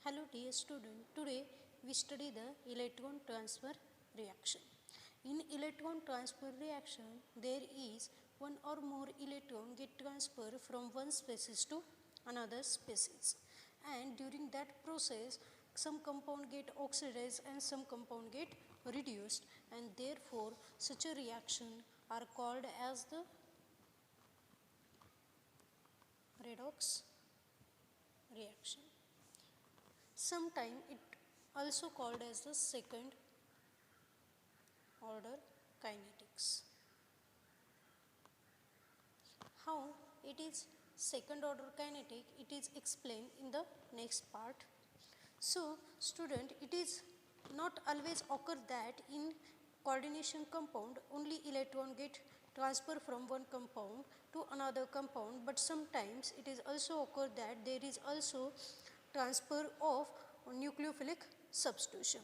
Hello dear student, today we study the electron transfer reaction. In electron transfer reaction, there is one or more electron get transferred from one species to another species, and during that process some compound get oxidized and some compound get reduced, and therefore such a reaction are called as the redox reaction. Sometimes it also called as the second order kinetics. How it is second order kinetic, it is explained in the next part. So student, it is not always occur that in coordination compound only electron get transfer from one compound to another compound, but sometimes it is also occur that there is also transfer of nucleophilic substitution.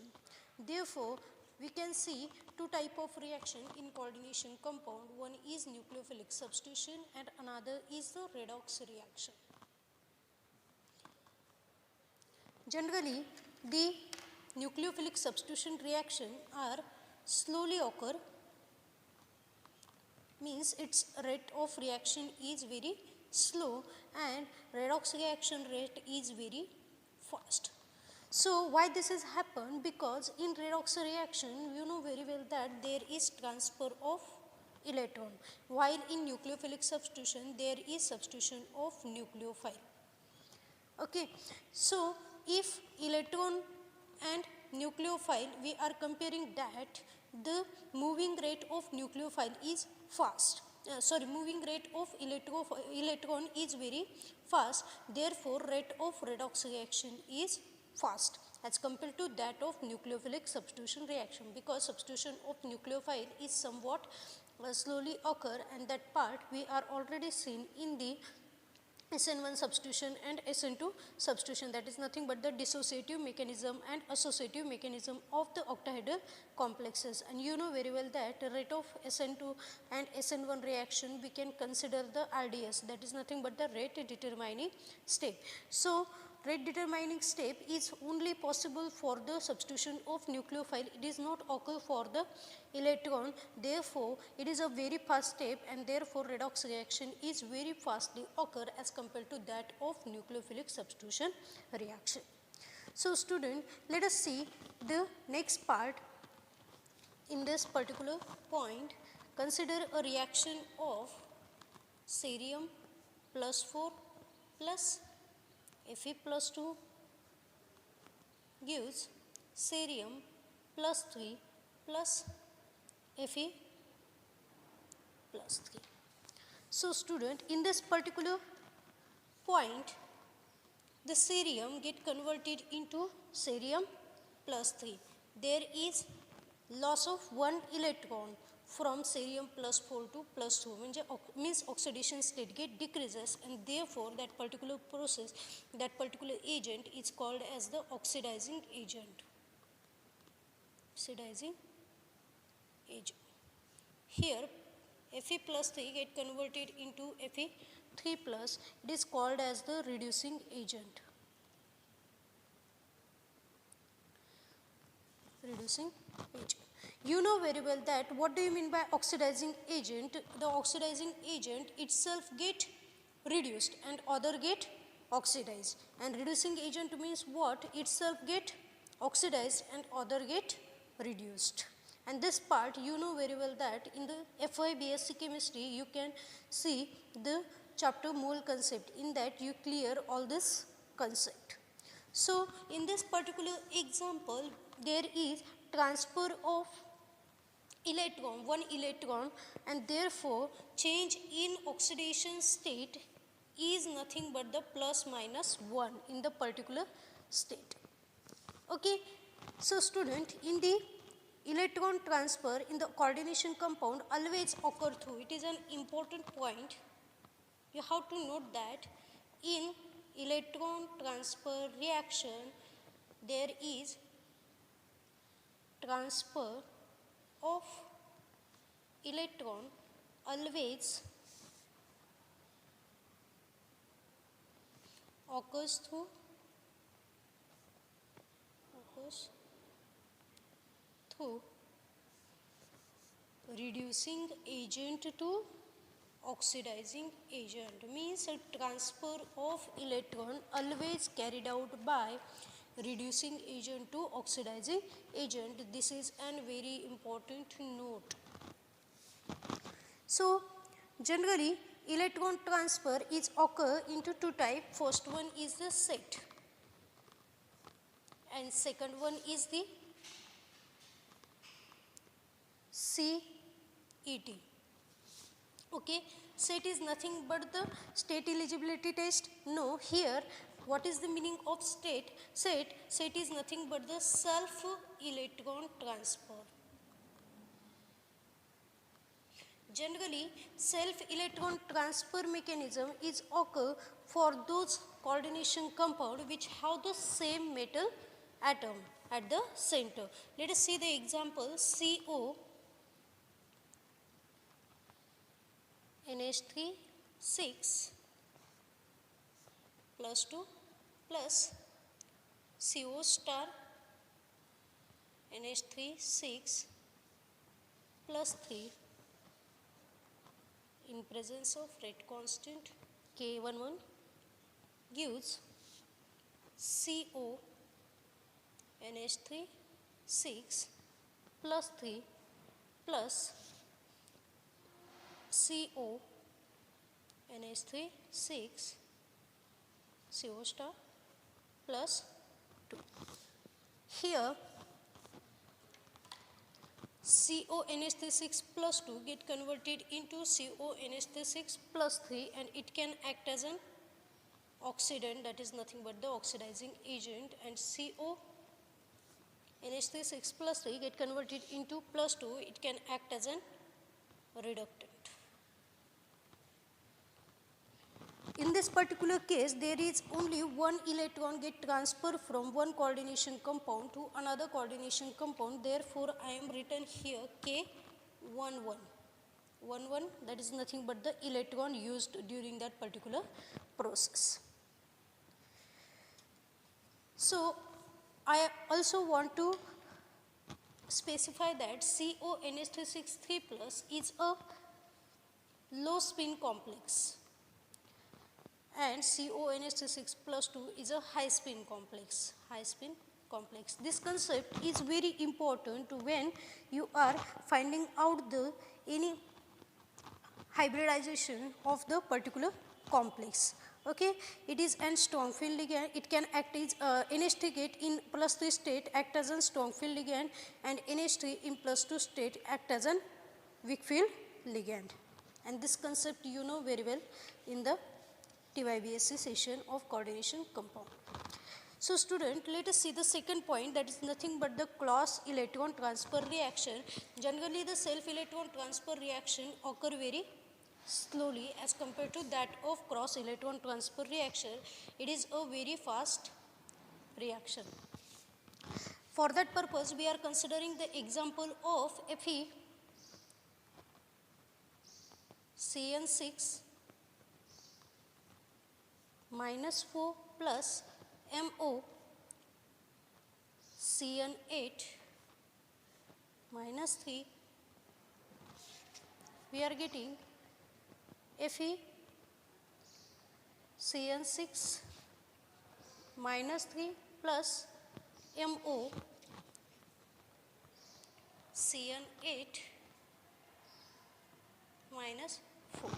Therefore, we can see two type of reaction in coordination compound. One is nucleophilic substitution and another is the redox reaction. Generally, the nucleophilic substitution reaction are slowly occur, means its rate of reaction is very slow and redox reaction rate is very fast. So why this has happened? Because in redox reaction you know very well that there is transfer of electron, while in nucleophilic substitution there is substitution of nucleophile. Okay, so if electron and nucleophile, we are comparing that the moving rate of nucleophile is fast. Moving rate of electron is very fast. Therefore, rate of redox reaction is fast as compared to that of nucleophilic substitution reaction, because substitution of nucleophile is somewhat slowly occur, and that part we are already seen in the SN1 substitution and SN2 substitution, that is nothing but the dissociative mechanism and associative mechanism of the octahedral complexes. And you know very well that the rate of SN2 and SN1 reaction we can consider the RDS, that is nothing but the rate determining step. So rate determining step is only possible for the substitution of nucleophile, it is not occur for the electron. Therefore, it is a very fast step, and therefore redox reaction is very fastly occur as compared to that of nucleophilic substitution reaction. So student, let us see the next part. In this particular point, consider a reaction of cerium plus 4 plus Fe plus 2 gives cerium plus 3 plus Fe plus 3. So student, in this particular point, the cerium get converted into cerium plus 3. There is loss of one electron from cerium plus 4 to plus 2, means oxidation state get decreases, and therefore that particular process, that particular agent is called as the oxidizing agent. Oxidizing agent. Here Fe plus 3 get converted into Fe3 plus, it is called as the reducing agent. Reducing agent. You know very well that what do you mean by oxidizing agent? The oxidizing agent itself get reduced and other get oxidized, and reducing agent means what? Itself get oxidized and other get reduced. And this part you know very well that in the FY BSc chemistry you can see the chapter mole concept, in that you clear all this concept. So in this particular example there is transfer of electron, one electron, and therefore change in oxidation state is nothing but the plus minus 1 in the particular state. Okay, so student, in the electron transfer in the coordination compound always occur through, it is an important point, you have to note that in electron transfer reaction there is transfer of electron always occurs through through reducing agent to oxidizing agent, means a transfer of electron always carried out by reducing agent to oxidizing agent. This is a very important note. So generally electron transfer is occur into two type. First one is the set and second one is the CET. Okay, set is nothing but the state eligibility test. No, here what is the meaning of state? Set is nothing but the self electron transfer. Generally, self electron transfer mechanism is occur for those coordination compound which have the same metal atom at the center. Let us see the example. CO NH3 6 plus 2 plus CO star NH3 6 plus 3 in presence of rate constant K11 gives CO NH3 6 plus 3 plus CO NH3 6 CO star plus 2. Here CONH36 plus 2 get converted into CONH36 plus 3 and it can act as an oxidant, that is nothing but the oxidizing agent, and CONH36 plus 3 get converted into plus 2, it can act as an reductant. In this particular case, there is only one electron get transferred from one coordination compound to another coordination compound. Therefore, I am written here K11. 11, that is nothing but the electron used during that particular process. So, I also want to specify that CONH363 plus is a low spin complex and CONH36 plus 2 is a high spin complex. This concept is very important when you are finding out the any hybridization of the particular complex. Okay, it is an strong field ligand. It can act as NH3 get in plus 3 state act as a strong field ligand, and NH3 in plus 2 state act as a weak field ligand. And this concept you know very well in the TYBSc session of coordination compound. So student, let us see the second point, that is nothing but the cross electron transfer reaction. Generally the self electron transfer reaction occur very slowly as compared to that of cross electron transfer reaction. It is a very fast reaction. For that purpose, we are considering the example of Fe CN6 minus 4 plus MO CN8 minus 3. We are getting Fe CN6 minus 3 plus MO CN8 minus 4.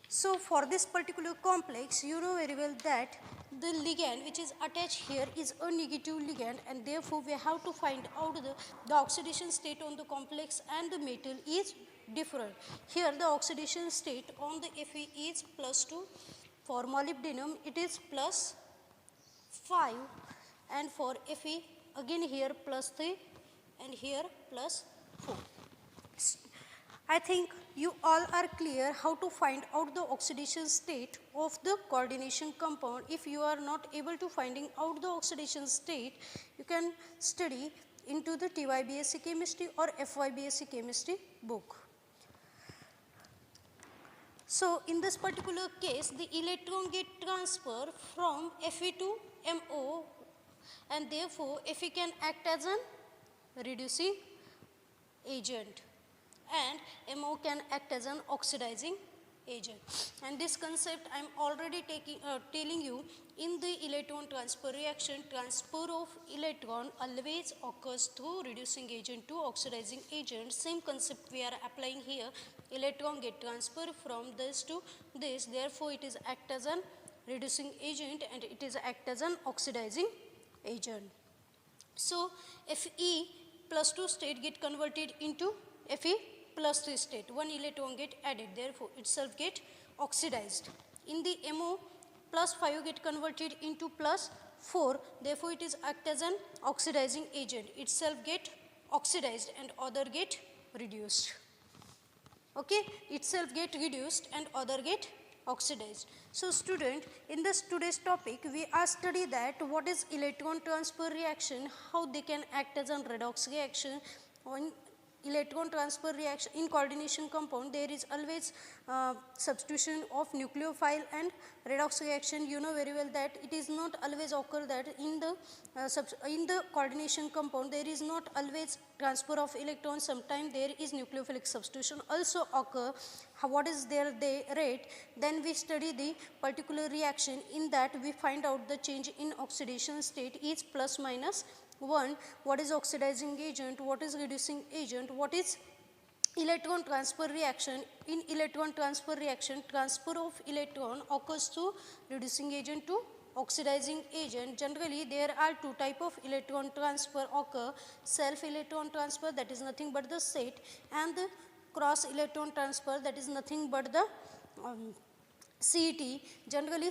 So for this particular complex, you know very well that the ligand which is attached here is a negative ligand, and therefore we have to find out the oxidation state on the complex and the metal is different. Here the oxidation state on the Fe is plus 2, for molybdenum it is plus 5, and for Fe again here plus 3 and here plus 4. I think you all are clear how to find out the oxidation state of the coordination compound. If you are not able to finding out the oxidation state, you can study into the TYBSc chemistry or FYBSc chemistry book. So in this particular case, the electron get transferred from Fe to MO, and therefore Fe can act as an reducing agent, and MO can act as an oxidizing agent. And this concept I am already telling you, in the electron transfer reaction, transfer of electron always occurs through reducing agent to oxidizing agent. Same concept we are applying here. Electron get transferred from this to this, therefore it is act as an reducing agent and it is act as an oxidizing agent. So Fe plus 2 state get converted into Fe plus 3 state. One electron get added, therefore itself get oxidized. In the MO, plus 5 get converted into plus 4, therefore it is act as an oxidizing agent. Itself get oxidized and other get reduced. Okay, itself get reduced and other get oxidized. So student, in this today's topic we are study that what is electron transfer reaction, how they can act as a redox reaction. On electron transfer reaction in coordination compound, there is always substitution of nucleophile, and redox reaction you know very well that it is not always occur that in the coordination compound there is not always transfer of electrons. Sometimes there is nucleophilic substitution also occur. What is their rate? Then we study the particular reaction. In that we find out the change in oxidation state is plus minus 1. What is oxidizing agent? What is reducing agent? What is electron transfer reaction? In electron transfer reaction, transfer of electron occurs through reducing agent to oxidizing agent. Generally there are two type of electron transfer occur: self electron transfer, that is nothing but the set, and the cross electron transfer, that is nothing but the CET. Generally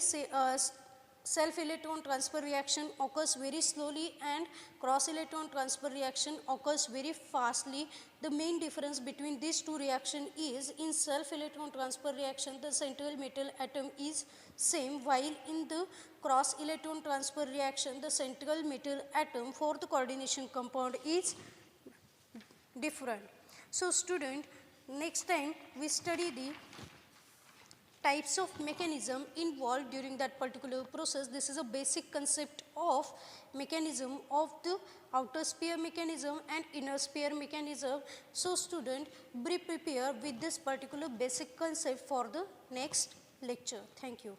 self electron transfer reaction occurs very slowly and cross electron transfer reaction occurs very fastly. The main difference between these two reactions is, in self electron transfer reaction the central metal atom is same, while in the cross electron transfer reaction the central metal atom for the coordination compound is different. So student, next time we study the types of mechanism involved during that particular process. This is a basic concept of mechanism of the outer sphere mechanism and inner sphere mechanism. So student, be prepared with this particular basic concept for the next lecture. Thank you.